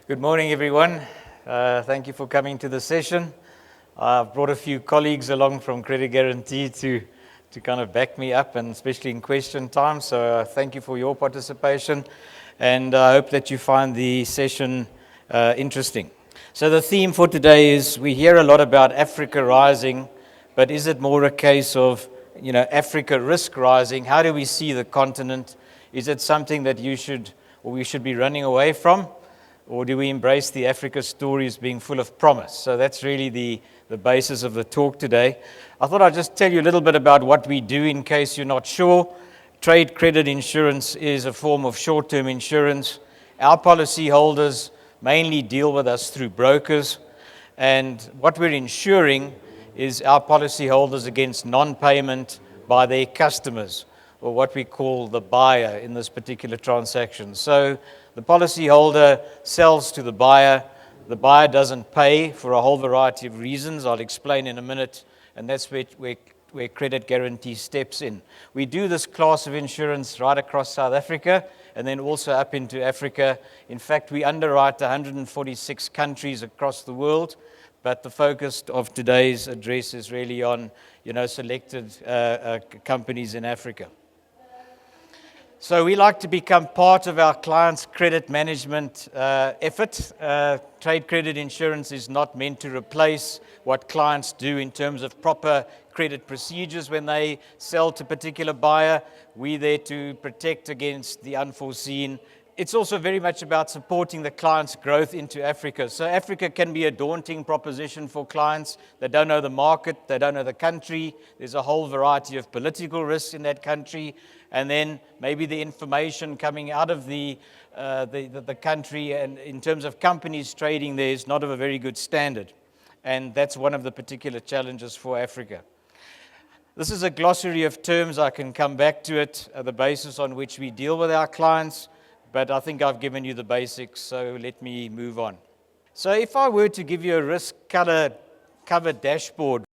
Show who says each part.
Speaker 1: Good morning, everyone. Thank you for coming to the session. I've brought a few colleagues along from Credit Guarantee to kind of back me up, and especially in question time. So thank you for your participation, and I hope that you find the session interesting. So the theme for today is we hear a lot about Africa rising, but is it more a case of Africa risk rising? How do we see the continent? Is it something that we should be running away from? Or do we embrace the Africa story as being full of promise? So that's really the basis of the talk today. I thought I'd just tell you a little bit about what we do in case you're not sure. Trade credit insurance is a form of short-term insurance. Our policy holders mainly deal with us through brokers. And what we're insuring is our policy holders against non-payment by their customers, or what we call the buyer in this particular transaction. So the policyholder sells to the buyer doesn't pay for a whole variety of reasons. I'll explain in a minute, and that's where Credit Guarantee steps in. We do this class of insurance right across South Africa and then also up into Africa. In fact, we underwrite 146 countries across the world, but the focus of today's address is really on selected companies in Africa. So we like to become part of our clients' credit management effort. Trade credit insurance is not meant to replace what clients do in terms of proper credit procedures when they sell to a particular buyer. We're there to protect against the unforeseen. It's also very much about supporting the client's growth into Africa. So Africa can be a daunting proposition for clients. They don't know the market, they don't know the country. There's a whole variety of political risks in that country. And then maybe the information coming out of the country, and in terms of companies trading there, is not of a very good standard. And that's one of the particular challenges for Africa. This is a glossary of terms. I can come back to it, the basis on which we deal with our clients. But I think I've given you the basics, so let me move on. So if I were to give you a risk cover dashboard